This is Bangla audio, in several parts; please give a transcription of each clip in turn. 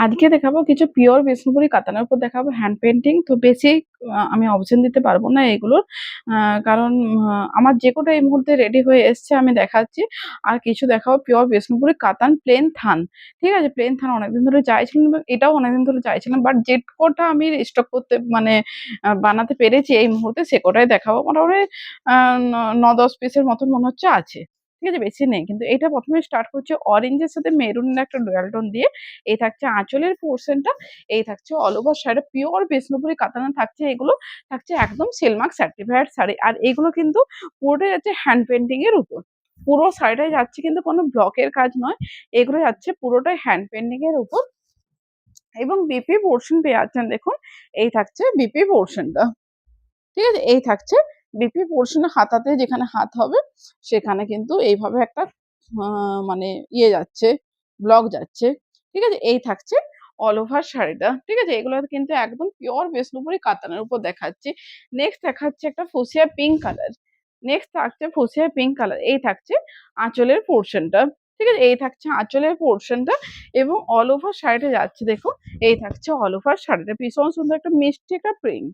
আজকে দেখাবো কিছু পিওর বিষ্ণুপুরি কাতানের উপর দেখাবো হ্যান্ড পেন্টিং। তো বেশি আমি অপশন দিতে পারবো না এগুলোর, কারণ আমার যে কোটা এই মুহূর্তে রেডি হয়ে এসছে আমি দেখাচ্ছি। আর কিছু দেখাবো পিওর বিষ্ণুপুরি কাতান প্লেন থান। ঠিক আছে, প্লেন থান অনেকদিন ধরে চাইছিলাম এবং এটাও অনেকদিন ধরে চাইছিলাম, বাট যে কোটা আমি স্টক করতে মানে বানাতে পেরেছি এই মুহূর্তে সে কোটাই দেখাবো। মোটামুটি 9-10 পিসের মতন মনে হচ্ছে আছে। ঠিক আছে, বেশি নেই। কিন্তু এটা প্রথমে স্টার্ট করছে অরেঞ্জের সাথে মেরুনের একটা ডুয়াল টোন দিয়ে। এই থাকছে আঁচলের পোর্শনটা, এই থাকছে all over sari pure Bishnupuri কাতানা থাকছে। এগুলো থাকছে একদম সেলমার্ক সার্টিফাইড শাড়ি। আর এগুলো কিন্তু পুরোটাই যাচ্ছে হ্যান্ড পেন্টিং এর উপর। পুরো শাড়িটাই যাচ্ছে কিন্তু কোনো ব্লকের কাজ নয়, এগুলো যাচ্ছে পুরোটাই হ্যান্ড পেন্টিং এর উপর। এবং বিপি পোর্শন পেয়ে যাচ্ছেন দেখুন, এই থাকছে বিপি পোর্শনটা। ঠিক আছে, এই থাকছে বিপি পোর্শনে হাতাতে যেখানে হাত হবে সেখানে কিন্তু এইভাবে একটা মানে যাচ্ছে, ব্লক যাচ্ছে। ঠিক আছে, এই থাকছে অল ওভার শাড়িটা। ঠিক আছে, এগুলো কিন্তু একদম পিওর বিষ্ণুপুরি কাতানের উপর দেখাচ্ছি। নেক্সট দেখাচ্ছে একটা ফুসিয়া পিঙ্ক কালার। নেক্সট থাকছে ফুসিয়া পিঙ্ক কালার। এই থাকছে আঁচলের পোর্শনটা। ঠিক আছে, এই থাকছে আঁচলের পোর্শনটা এবং অল ওভার শাড়িটা যাচ্ছে দেখুন। এই থাকছে অল ওভার শাড়িটা, ভীষণ সুন্দর একটা মিষ্টি একটা প্রিন্ট,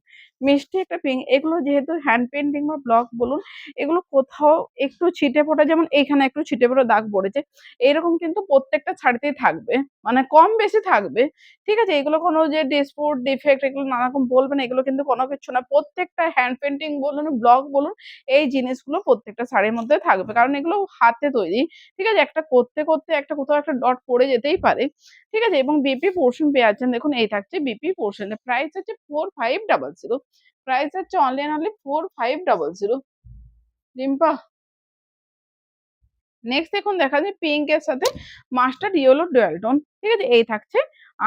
মিষ্টি একটা পিঙ্ক। এগুলো যেহেতু হ্যান্ড পেন্টিং বা ব্লক বলুন, এগুলো কোথাও একটু ছিটে ফোটা, যেমন এইখানে একটু ছিটে ফোটা দাগ পড়েছে, এরকম কিন্তু প্রত্যেকটা শাড়িতেই থাকবে, মানে কম বেশি থাকবে। ঠিক আছে, এগুলো কোনো যে ডিসপুট ডিফেক্ট এগুলো নানা রকম বলবেন, এগুলো কিন্তু কোনো কিছু না। প্রত্যেকটা হ্যান্ড পেন্টিং বলুন ব্লক বলুন, এই জিনিসগুলো প্রত্যেকটা শাড়ির মধ্যে থাকবে, কারণ এগুলো হাতে তৈরি। ঠিক আছে, একটা করতে করতে একটা কোথাও একটা ডট পড়ে যেতেই পারে। ঠিক আছে, এবং বিপি পোর্শন পেয়ে যাচ্ছেন দেখুন, এই থাকছে বিপি পোর্শন। প্রাইস হচ্ছে 4500। প্রাইস হচ্ছে only and only 4500। Rimpa, next দেখুন দেখা যায় পিঙ্ক এর সাথে মাস্টার্ড ইয়েলো ডুয়াল টোন। ঠিক আছে, এই থাকছে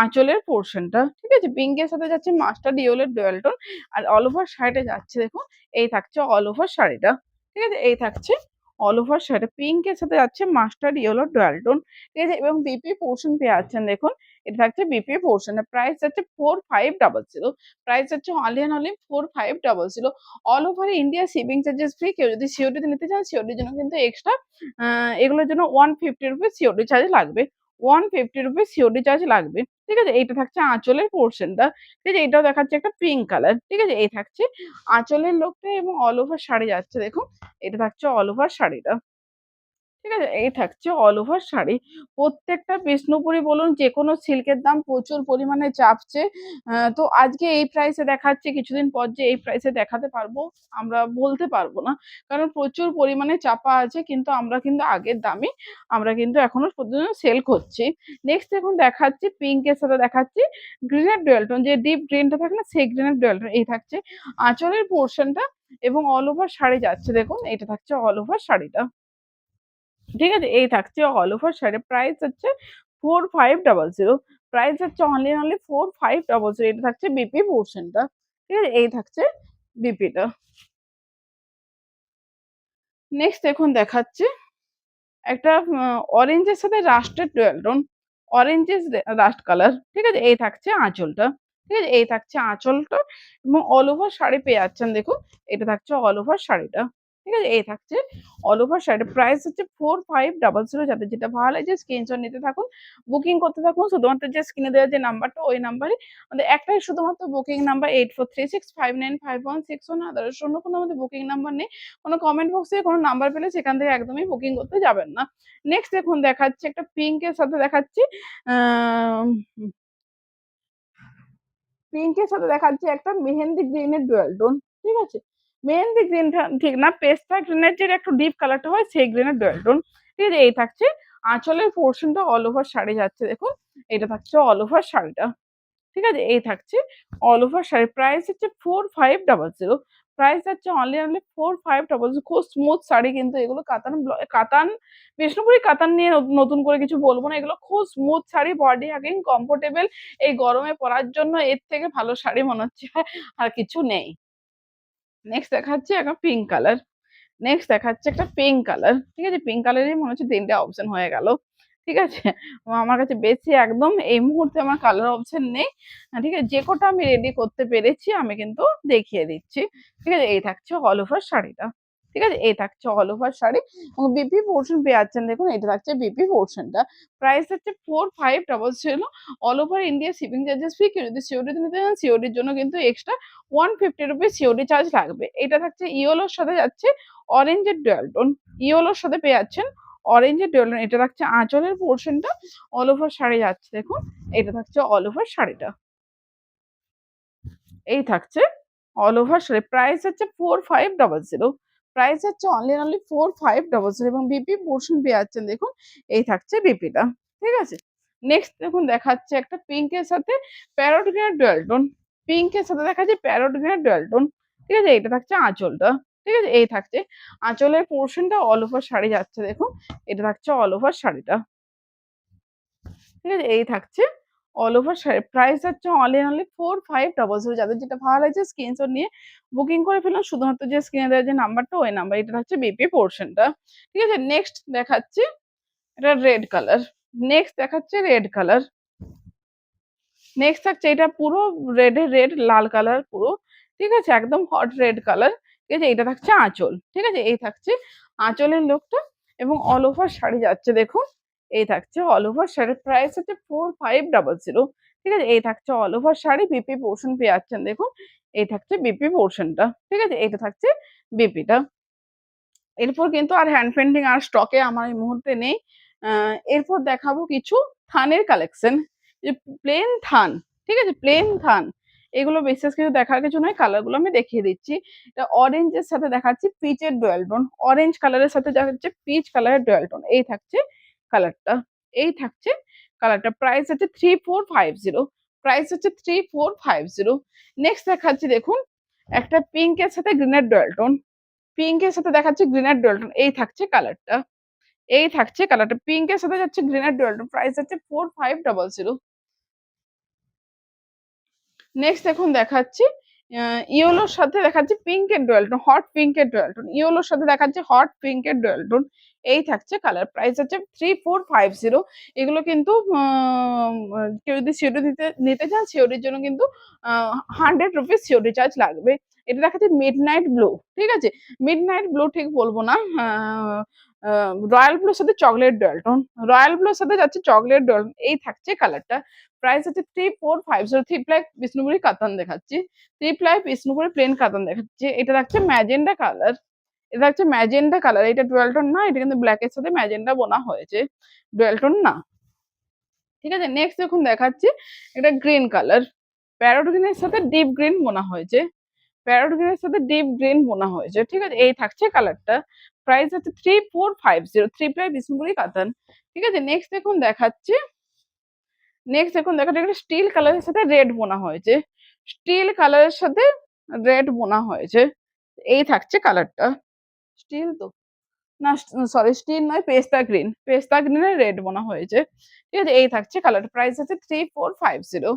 আঁচলের পোর্শনটা। ঠিক আছে, পিঙ্ক এর সাথে যাচ্ছে মাস্টার্ড ইয়েলো ডুয়াল টোন। আর অল ওভার শাড়িটা যাচ্ছে দেখুন, এই থাকছে অল ওভার শাড়িটা। ঠিক আছে, এই থাকছে অল ওভার শাড়িটা পিঙ্ক এর সাথে যাচ্ছে মাস্টার্ড ইয়েলো ডুয়াল টোন। ঠিক আছে, এবং বিপি পোর্শন পেয়ে যাচ্ছেন দেখুন, এটা থাকছে বিপি পোর্শন। প্রাইস যাচ্ছে 4500। প্রাইস হচ্ছে only and only 4500। All over India shipping charges free. কেউ যদি সিওডিতে নিতে চান সিওডির জন্য কিন্তু এক্সট্রা এগুলোর জন্য 150 রুপিস সিওডি চার্জ লাগবে। 150 রুপিস সিওডি চার্জ লাগবে। ঠিক আছে, এইটা থাকছে আঁচলের পোর্শনটা। ঠিক আছে, এটাও দেখাচ্ছে একটা পিঙ্ক কালার। ঠিক আছে, এই থাকছে আঁচলের লোকটা এবং অল ওভার শাড়ি যাচ্ছে দেখুন, এটা থাকছে অল ওভার শাড়িটা। ঠিক আছে, এই থাকছে অল ওভার শাড়ি। প্রত্যেকটা বিষ্ণুপুরি বলুন যেকোনো সিল্কের দাম প্রচুর পরিমাণে চাপছে। তো আজকে এই প্রাইসে দেখাচ্ছি, কিছুদিন পর যে এই প্রাইসে দেখাতে পারবো আমরা বলতে পারবো না, কারণ প্রচুর পরিমাণে চাপা আছে। কিন্তু আমরা কিন্তু আগের দামে আমরা কিন্তু এখনো পর্যন্ত সেল করছি। নেক্সট দেখুন দেখাচ্ছি পিঙ্কের সাথে দেখাচ্ছি গ্রিনের ডুয়াল টোন, যে ডিপ গ্রিনটা থাকে না সেই গ্রিনের ডুয়াল টোন। এই থাকছে আঁচলের পোর্শনটা এবং অল ওভার শাড়ি যাচ্ছে দেখুন, এটা থাকছে অল ওভার শাড়িটা। ঠিক আছে, এই থাকছে অল ওভার শাড়ির প্রাইস হচ্ছে 4500। প্রাইস হচ্ছে অনলি অনলি 4500। এটা থাকছে বিপি পোর্শনটা। ঠিক আছে, এই থাকছে বিপিটা। নেক্সট দেখুন দেখাচ্ছে একটা অরেঞ্জের সাথে রাস্টেড dual tone, oranges rushed colour. ঠিক আছে, এই থাকছে আঁচলটা। ঠিক আছে, এই থাকছে আঁচলটা এবং অল ওভার শাড়ি পেয়ে যাচ্ছেন দেখুন, এটা থাকছে অল ওভার শাড়িটা। ঠিক আছে, এই থাকছে অল ওভার শাড়ির প্রাইস হচ্ছে 4500। যাদের যেটা ভালো লাগে স্ক্রিনশট নিতে থাকুন, বুকিং করতে থাকুন। শুধুমাত্র যে স্ক্রিনে দেওয়া যে নাম্বারটা ওই নাম্বারে আমাদের একটাই শুধুমাত্র বুকিং নাম্বার 8436595161। আদার্স অন্য কোনো আমাদের বুকিং নাম্বার নেই। কোনো কমেন্ট বক্সে কোনো নাম্বার পেলে সেখান থেকে একদমই বুকিং করতে যাবেন না। নেক্সট দেখুন দেখাচ্ছি একটা পিঙ্ক এর সাথে দেখাচ্ছি আহ পিঙ্ক এর সাথে দেখাচ্ছি একটা মেহেন্দি গ্রিন এর ডুয়াল টোন। ঠিক আছে, মেহেন্দি গ্রিনটা ঠিক না, পেস্তা গ্রিনের যে একটু ডিপ কালারটা হয় সেই গ্রিনের ডুয়াল টোন। ঠিক আছে, এই থাকছে আঁচলের পোর্শনটা অল ওভার শাড়ি যাচ্ছে দেখুন, এটা থাকছে অল ওভার শাড়িটা। ঠিক আছে, এই থাকছে অল ওভার শাড়ি। প্রাইস হচ্ছে 4500। প্রাইস হচ্ছে অনলি অনলি 4500। খুব স্মুথ শাড়ি কিন্তু এগুলো। কাতান বিষ্ণুপুরি কাতান নিয়ে নতুন করে কিছু বলবো না, এগুলো খুব smooth sari, body hugging, comfortable. এই গরমে পরার জন্য এর থেকে ভালো শাড়ি মনে হচ্ছে আর কিছু নেই। নেক্সট দেখাচ্ছে একটা পিঙ্ক কালার। নেক্সট দেখাচ্ছে একটা পিঙ্ক কালার। ঠিক আছে, পিঙ্ক কালারই মনে হচ্ছে 3টে অপশন হয়ে গেল। ঠিক আছে, আমার কাছে বেশি একদম এই মুহূর্তে আমার কালার অপশন নেই। ঠিক আছে, যে কটা আমি রেডি করতে পেরেছি আমি কিন্তু দেখিয়ে দিচ্ছি। ঠিক আছে, এই থাকছে অল ওভার শাড়িটা। ঠিক আছে, এই থাকছে অল ওভার শাড়ি এবং বিপি পোর্শন পেয়ে যাচ্ছেন দেখুন, এটা থাকছে বিপি পোর্শনটা। প্রাইস হচ্ছে 4500। All over India shipping charges free. কেউ যদি সিওডি নিতে চান সিওডির জন্য কিন্তু এক্সট্রা 150 রুপিস সিওডি চার্জ লাগবে। এটা থাকছে ইয়েলোর সাথে যাচ্ছে অরেঞ্জের ডুয়াল টোন, ইয়েলোর সাথে পেয়ে যাচ্ছেন অরেঞ্জের ডুয়াল টোন। এটা থাকছে আঁচলের পোর্শনটা, অল ওভার শাড়ি যাচ্ছে দেখুন, এটা থাকছে অল ওভার শাড়িটা, এই থাকছে অল ওভার শাড়ি। প্রাইস হচ্ছে 4500, প্রাইস হচ্ছে অনলি 4500 এবং বিপি পোর্শন পেয়ে যাচ্ছেন দেখুন, এই থাকছে বিপিটা। ঠিক আছে, নেক্সট দেখুন দেখাচ্ছে একটা পিঙ্কের সাথে প্যারট গ্রিনের ডুয়াল টোন, পিঙ্কের সাথে দেখাচ্ছে প্যারট গ্রিনের ডুয়াল টোন। ঠিক আছে, এটা থাকছে আঁচলটা। ঠিক আছে, এই থাকছে আঁচলের পোর্শনটা, অল ওভার শাড়ি যাচ্ছে দেখুন, এটা থাকছে অল ওভার শাড়িটা। ঠিক আছে, এই থাকছে অল ওভার শাড়ি। প্রাইস হচ্ছে অনলি 4500। যাদের যেটা ভালো লাগছে স্ক্রিনশট নিয়ে বুকিং করে ফেলুন, শুধুমাত্র যে স্ক্রিনে দেওয়া যে নাম্বারটা ওই নাম্বার। এটা হচ্ছে বিপি পোর্শনটা। ঠিক আছে, নেক্সট দেখাচ্ছি এটা রেড কালার, নেক্সট দেখাচ্ছে রেড কালার, নেক্সট থাকছে এটা পুরো রেডে রেড লাল কালার পুরো। ঠিক আছে, একদম হট রেড কালার। ঠিক আছে, এটা থাকছে আঁচল। ঠিক আছে, এই থাকছে আঁচলের লুকটা এবং অল ওভার শাড়ি যাচ্ছে দেখুন, এই থাকছে অল ওভার শাড়ির প্রাইস হচ্ছে 4500। ঠিক আছে, এই থাকছে all over sari, BP portion পেয়ে যাচ্ছেন দেখুন, এই থাকছে বিপি পোর্শনটা। ঠিক আছে, এটা থাকছে বিপিটা। এরপর কিন্তু আর হ্যান্ড পেইন্টিং আর স্টকে আমার এই মুহূর্তে নেই। এরপর দেখাবো কিছু থানের কালেকশন, যে প্লেন থান। ঠিক আছে, প্লেন থান, এগুলো বিশেষ কিছু দেখার কিছু নয়, কালারগুলো আমি দেখিয়ে দিচ্ছি। এটা অরেঞ্জের সাথে দেখাচ্ছি পিচের ডুয়াল টোন, অরেঞ্জ কালারের সাথে দেখাচ্ছে পিচ কালারের ডুয়াল টোন, এই থাকছে কালারটা, এই থাকছে কালারটা। প্রাইস হচ্ছে 3450, প্রাইস হচ্ছে 3450। নেক্সট দেখাচ্ছি দেখুন একটা পিঙ্কের সাথে গ্রিনের ডুয়াল টোন, পিঙ্কের সাথে দেখাচ্ছে গ্রিনার ডুয়ালটন, এই থাকছে কালারটা, এই থাকছে কালারটা, পিঙ্কের সাথে যাচ্ছে গ্রিনার ডুয়ালটন, প্রাইস হচ্ছে 4500। নেক্সট দেখুন দেখাচ্ছি ইয়েলোর সাথে দেখাচ্ছি পিঙ্কের ডুয়ালটন, হট পিঙ্কের ডুয়ালটন, ইয়েলোর সাথে দেখাচ্ছে হট পিঙ্কের ডুয়ালটন, এই থাকছে কালার। প্রাইস হচ্ছে 3450। এগুলো কিন্তু কেউ যদি সিওডি নিতে নিতে চান সিওডির জন্য কিন্তু 100 রুপিস সিওডি চার্জ লাগবে। এটা দেখাচ্ছে মিড নাইট ব্লু। ঠিক আছে, মিড নাইট ব্লু ঠিক বলবো না, রয়্যাল ব্লুর সাথে চকলেট ডুয়ালটন, রয়্যাল ব্লুর সাথে যাচ্ছে চকলেট ডুয়ালটন, এই থাকছে কালারটা। প্রাইস হচ্ছে 3450। থ্রি প্লাই বিষ্ণুপুরি কাতান দেখাচ্ছি, থ্রি প্লাই বিষ্ণুপুরি প্লেন কাতান দেখাচ্ছি। এটা থাকছে ম্যাজেন্ডা কালার, এটা হচ্ছে ম্যাজেন্ডা কালার, এটা ডুয়াল টোন না, এটা কিন্তু ব্ল্যাক এর সাথে ম্যাজেন্ডা বোনা হয়েছে, ডুয়াল টোন না। ঠিক আছে, নেক্সট দেখুন দেখাচ্ছি এটা গ্রিন কালার, প্যারট গ্রিনের সাথে ডিপ গ্রিন বোনা হয়েছে, প্যারট গ্রিনের সাথে ডিপ গ্রিন বোনা হয়েছে। ঠিক আছে, এই থাকছে কালারটা। প্রাইস হচ্ছে 3450, থ্রি প্লাই বিষ্ণুপুরি কাতান। ঠিক আছে, নেক্সট দেখুন দেখাচ্ছি, নেক্সট দেখুন দেখাচ্ছি একটা স্টিল কালারের সাথে রেড বোনা হয়েছে, স্টিল কালারের সাথে রেড বোনা হয়েছে, এই থাকছে কালারটা। স্টিল তো না, সরি স্টিল নয়, পেস্তা গ্রিন, পেস্তা গ্রিনের রেড বোনা হয়েছে। ঠিক আছে, এই থাকছে কালার। প্রাইস আছে 3450।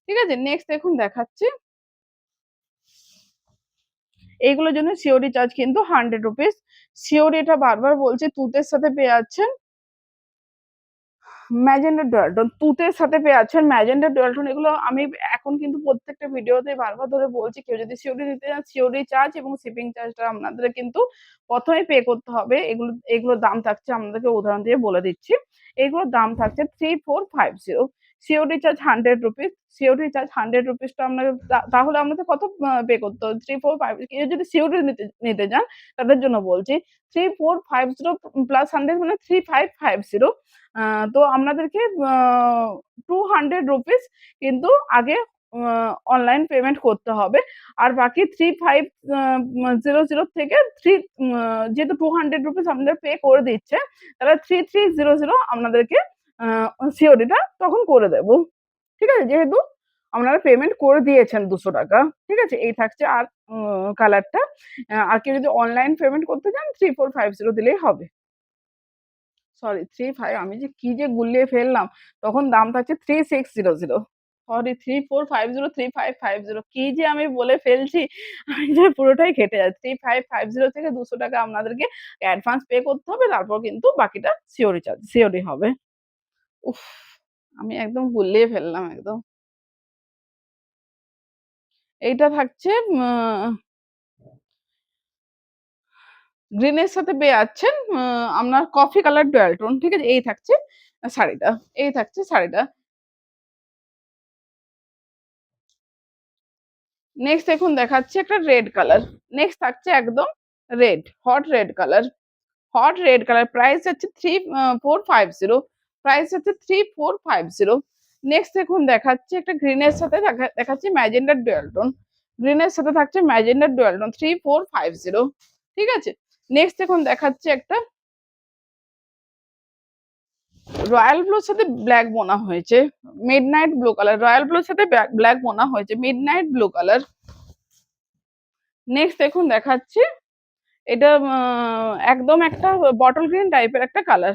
ঠিক আছে, নেক্সট দেখুন দেখাচ্ছি, এইগুলোর জন্য সিওডি চার্জ কিন্তু 100 রুপিস। সিওডি এটা বারবার বলছে, তুতের সাথে পেয়ে যাচ্ছেন ম্যাজেন্টা ডুয়ালটন, তুতের সাথে পেয়ে যাচ্ছেন ম্যাজেন্টা ডুয়ালটন। এগুলো আমি এখন কিন্তু প্রত্যেকটা ভিডিওতে বারবার ধরে বলছি, কেউ যদি সিওডি নিতে চান সিওডি চার্জ এবং শিপিং চার্জটা আপনাদের কিন্তু প্রথমে পে করতে হবে। এগুলোর দাম থাকছে, আপনাদেরকে উদাহরণ দিয়ে বলে দিচ্ছি, এগুলোর দাম থাকছে 3450। COD charge 100 rupees, COD charge 100 রুপিসটা আপনাকে তাহলে আপনাদের কত পে করতে হবে? 3450। কেউ যদি সিওডি নিতে নিতে চান তাদের জন্য বলছি 3450 প্লাস 100 মানে 3550। তো আপনাদেরকে 200 রুপিস কিন্তু আগে অনলাইন পেমেন্ট করতে হবে। আর বাকি 3500 থেকে যেহেতু 200 রুপিস আপনাদের পে করে দিচ্ছে, তাহলে 3300 আপনাদেরকে সিওডিটা তখন করে দেব। ঠিক আছে, যেহেতু আপনারা পেমেন্ট করে দিয়েছেন 200 টাকা। ঠিক আছে, এই থাকছে আর কালারটা। আর কেউ যদি অনলাইন পেমেন্ট করতে চান 3450 দিলেই হবে। সরি 35, আমি যে কি যে গুলিয়ে ফেললাম, তখন দাম থাকছে 3600। সরি 3450, 3550, কি যে আমি বলে ফেলছি, আমি যে পুরোটাই ঘেটে যাচ্ছে। 3550 থেকে 200 টাকা আপনাদেরকে অ্যাডভান্স পে করতে হবে, তারপর কিন্তু বাকিটা সিওডি হবে। উফ, আমি একদম গুলিয়ে ফেললাম একদম। এইটা থাকছে গ্রিনের সাথে পেয়ে যাচ্ছেন আপনার কফি কালার ডুয়াল টোন, ঠিক আছে? এই থাকছে শাড়িটা, এই থাকছে শাড়িটা। নেক্সট দেখুন দেখাচ্ছি একটা রেড কালার। নেক্সট থাকছে একদম red, hot red colour. Hot red colour, price হচ্ছে 3450, প্রাইস হচ্ছে 3450। নেক্সট দেখুন দেখাচ্ছি একটা গ্রিনের সাথে দেখাচ্ছি ম্যাজেন্ডার ডুয়াল টোন। গ্রিনের সাথে থাকছে ম্যাজেন্ডার ডুয়াল টোন 3450, ঠিক আছে? নেক্সট দেখুন দেখাচ্ছি একটা রয়্যাল ব্লুর সাথে ব্ল্যাক বোনা হয়েছে, মিডনাইট ব্লু কালার। রয়্যাল ব্লুর সাথে ব্ল্যাক বোনা হয়েছে, মিডনাইট ব্লু কালার। নেক্সট দেখুন দেখাচ্ছি এটা একদম একটা বটল গ্রিন টাইপের একটা কালার,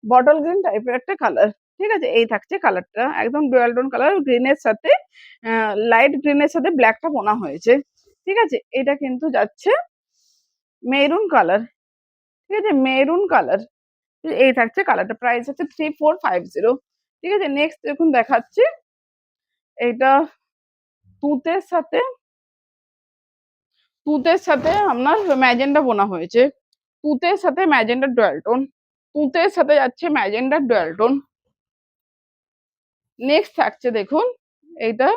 বটল গ্রিন টাইপের একটা কালার, ঠিক আছে? এই থাকছে কালারটা, একদম ডুয়াল টোন কালার, গ্রিনের সাথে লাইট গ্রিনের সাথে ব্ল্যাকটা বোনা হয়েছে, ঠিক আছে? এটা কিন্তু যাচ্ছে মেরুন কালার, ঠিক আছে? মেরুন কালার, এই থাকছে কালারটা, প্রাইস হচ্ছে 3450, ঠিক আছে? নেক্সট দেখুন দেখাচ্ছি এটা তুতের সাথে, তুতের সাথে আপনার ম্যাজেন্ডা বোনা হয়েছে, তুতের সাথে ম্যাজেন্ডা ডুয়াল টোন, তুতের সাথে যাচ্ছে ম্যাজেন্ডা ডুয়াল টোন। নেক্সট থাকছে দেখুন এইটা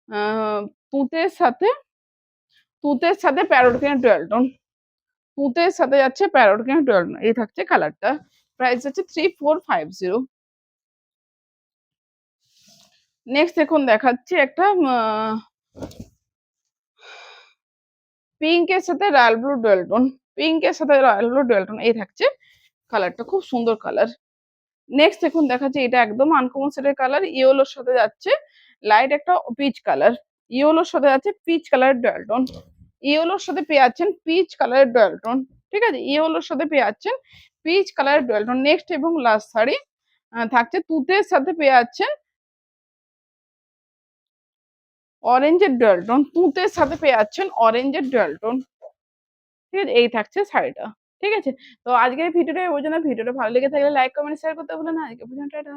আহ, তুতের সাথে, তুতের সাথে প্যারোট গ্রিন ডুয়াল টোন, তুতের সাথে যাচ্ছে প্যারোট গ্রিন ডুয়াল টোন, এই থাকছে কালারটা, প্রাইস হচ্ছে 3450। নেক্সট দেখুন দেখাচ্ছি একটা পিঙ্কের সাথে রয়্যাল ব্লু ডুয়াল টোন, পিঙ্কের সাথে রয়্যাল ব্লু ডুয়াল টোন, এই থাকছে কালারটা, খুব সুন্দর কালার। নেক্সট দেখুন দেখাচ্ছি এটা একদম আনকমন সেটের কালার, ইয়েলোর সাথে যাচ্ছে লাইট একটা পিচ কালার, ইয়েলোর সাথে যাচ্ছে পিচ কালারের ডুয়াল টোন, ইয়েলোর সাথে পেয়ে যাচ্ছেন পিচ কালারের ডুয়াল টোন, ঠিক আছে? ইয়েলোর সাথে পেয়ে যাচ্ছেন পিচ কালারের ডুয়াল টোন। নেক্সট এবং লাস্ট শাড়ি থাকছে তুতের সাথে পেয়ে যাচ্ছেন অরেঞ্জের ডুয়াল টোন, তুতের সাথে পেয়ে যাচ্ছেন অরেঞ্জের ডুয়াল টোন, ঠিক আছে? এই থাকছে শাড়িটা, ঠিক আছে? তো আজকের ভিডিওটা এই পর্যন্ত। ভিডিওটা ভালো লেগে থাকলে লাইক কমেন্ট শেয়ার করতে ভুলো না। আজকে পর্যন্ত টাটা।